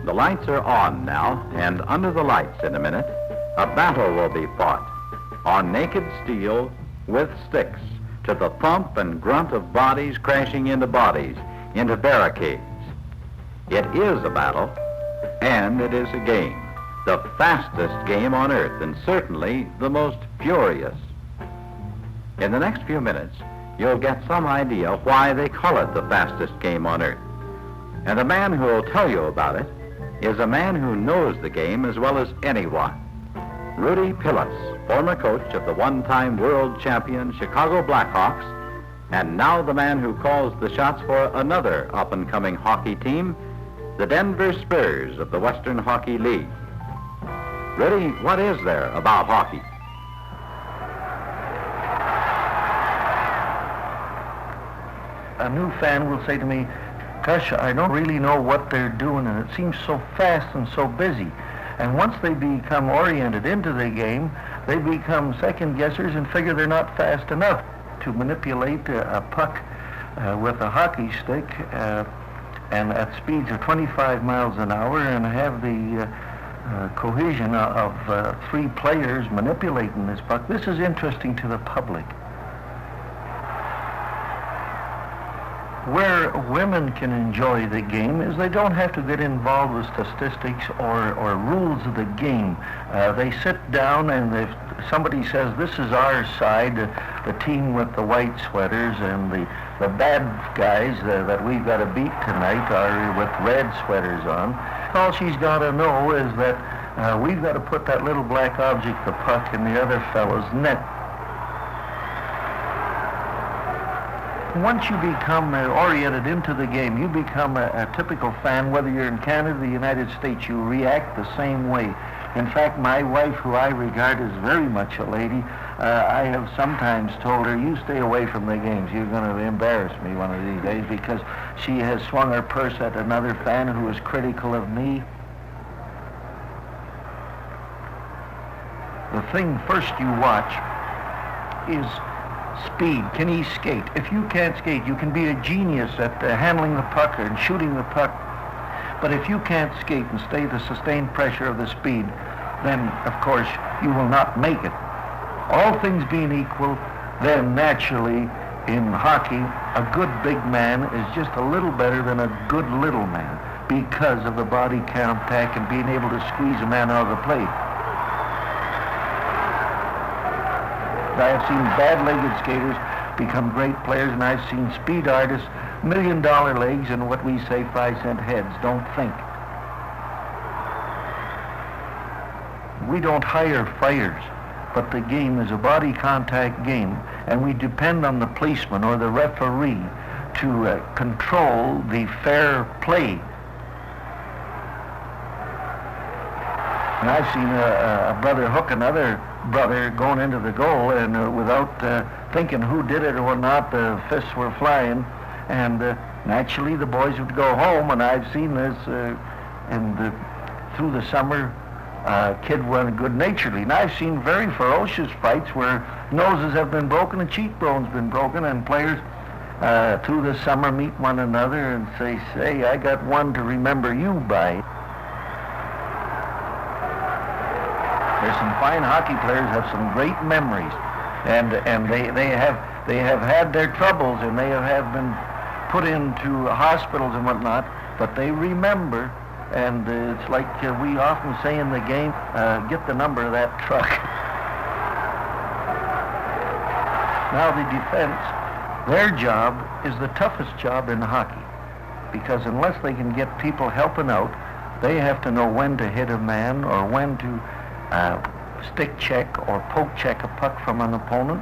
The lights are on now, and under the lights in a minute, a battle will be fought on naked steel with sticks to the thump and grunt of bodies crashing into bodies, into barricades. It is a battle, and it is a game, the fastest game on earth, and certainly the most furious. In the next few minutes, you'll get some idea why they call it the fastest game on earth. And the man who will tell you about it is a man who knows the game as well as anyone. Rudy Pillis, former coach of the one-time world champion Chicago Blackhawks, and now the man who calls the shots for another up-and-coming hockey team, the Denver Spurs of the Western Hockey League. Rudy, what is there about hockey? A new fan will say to me, gosh, I don't really know what they're doing, and it seems so fast and so busy. And once they become oriented into the game, they become second guessers and figure they're not fast enough to manipulate a puck with a hockey stick and at speeds of 25 miles an hour and have the cohesion of three players manipulating this puck. This is interesting to the public. Where women can enjoy the game is they don't have to get involved with statistics or rules of the game. They sit down, and if somebody says, this is our side, the team with the white sweaters, and the bad guys that we've got to beat tonight are with red sweaters on, all she's got to know is that we've got to put that little black object, the puck, in the other fellow's net. Once you become oriented into the game, you become a typical fan. Whether you're in Canada or the United States, you react the same way. In fact, my wife, who I regard as very much a lady, I have sometimes told her, you stay away from the games. You're going to embarrass me one of these days, because she has swung her purse at another fan who is critical of me. The thing first you watch is speed. Can he skate? If you can't skate, you can be a genius at handling the puck and shooting the puck. But if you can't skate and stay the sustained pressure of the speed, then, of course, you will not make it. All things being equal, then naturally, in hockey, a good big man is just a little better than a good little man because of the body contact and being able to squeeze a man out of the plate. I have seen bad-legged skaters become great players, and I've seen speed artists, million-dollar legs, and what we say 5-cent heads. Don't think. We don't hire fighters, but the game is a body contact game, and we depend on the policeman or the referee to control the fair play. And I've seen a brother hook another brother going into the goal, and without thinking who did it or not, the fists were flying, and naturally the boys would go home. And I've seen this through the summer. Kid won good-naturedly, and I've seen very ferocious fights where noses have been broken and cheekbones been broken, and players through the summer meet one another and say, I got one to remember you by. There's some fine hockey players have some great memories, and they have had their troubles, and they have been put into hospitals and whatnot, but they remember, and it's like we often say in the game, get the number of that truck. Now the defense, their job is the toughest job in hockey, because unless they can get people helping out, they have to know when to hit a man or when to stick check or poke check a puck from an opponent.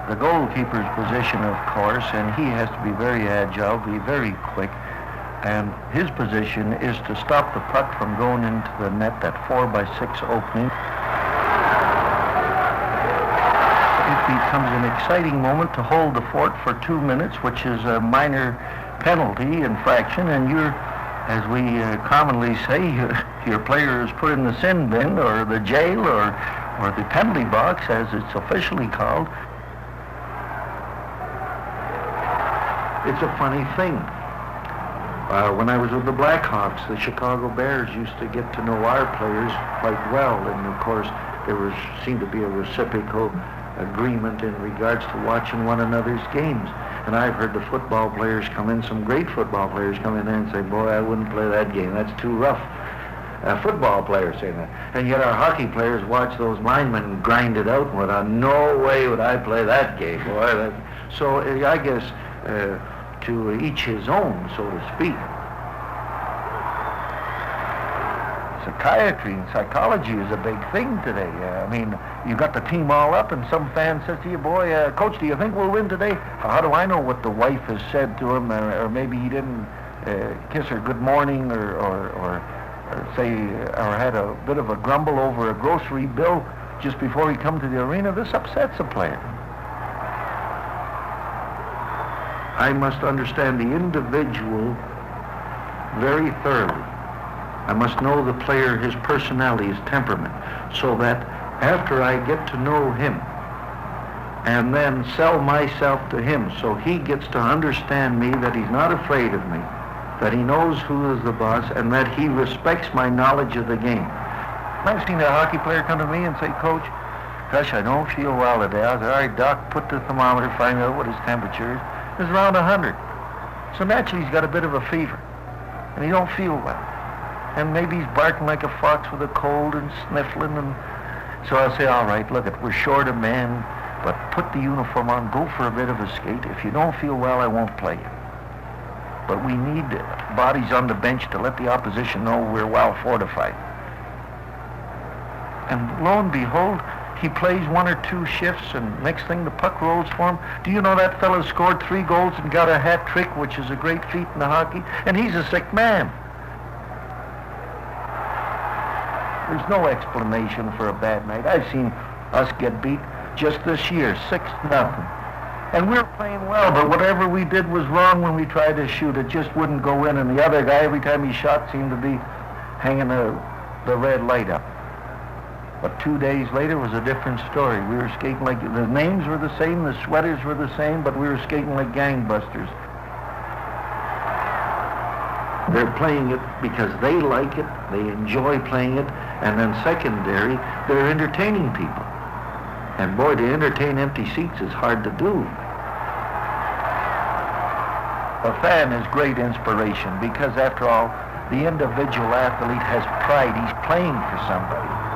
The goalkeeper's position, of course, and he has to be very agile, be very quick, and his position is to stop the puck from going into the net, that 4x6 opening. It becomes an exciting moment to hold the fort for 2 minutes, which is a minor penalty infraction, and you're, as we commonly say, your player is put in the sin bin or the jail or the penalty box, as it's officially called. It's a funny thing. When I was with the Blackhawks, the Chicago Bears used to get to know our players quite well, and of course there seemed to be a reciprocal agreement in regards to watching one another's games. And I've heard the football players come in, some great football players come in there and say, boy, I wouldn't play that game, that's too rough. Football players saying that. And yet our hockey players watch those linemen grind it out and went, no way would I play that game, boy. So I guess to each his own, so to speak. Psychiatry and psychology is a big thing today. I mean, you got the team all up, and some fan says to you, boy, Coach, do you think we'll win today? How do I know what the wife has said to him, or maybe he didn't kiss her good morning, or had a bit of a grumble over a grocery bill just before he come to the arena? This upsets a player. I must understand the individual very thoroughly. I must know the player, his personality, his temperament, so that after I get to know him and then sell myself to him so he gets to understand me, that he's not afraid of me, that he knows who is the boss, and that he respects my knowledge of the game. I've seen a hockey player come to me and say, Coach, gosh, I don't feel well today. I said, all right, Doc, put the thermometer, find out what his temperature is. It's around 100. So naturally he's got a bit of a fever, and he don't feel well. And maybe he's barking like a fox with a cold and sniffling. And so I'll say, all right, look, we're short a man, but put the uniform on, go for a bit of a skate. If you don't feel well, I won't play you. But we need bodies on the bench to let the opposition know we're well fortified. And lo and behold, he plays 1 or 2 shifts, and next thing the puck rolls for him. Do you know that fellow scored 3 goals and got a hat trick, which is a great feat in the hockey? And he's a sick man. There's no explanation for a bad night. I've seen us get beat just this year, 6-0. And we were playing well, but whatever we did was wrong when we tried to shoot. It just wouldn't go in, and the other guy, every time he shot, seemed to be hanging the red light up. But 2 days later was a different story. We were skating like, the names were the same, the sweaters were the same, but we were skating like gangbusters. They're playing it because they like it, they enjoy playing it, and then secondary, they're entertaining people. And boy, to entertain empty seats is hard to do. A fan is great inspiration because, after all, the individual athlete has pride. He's playing for somebody.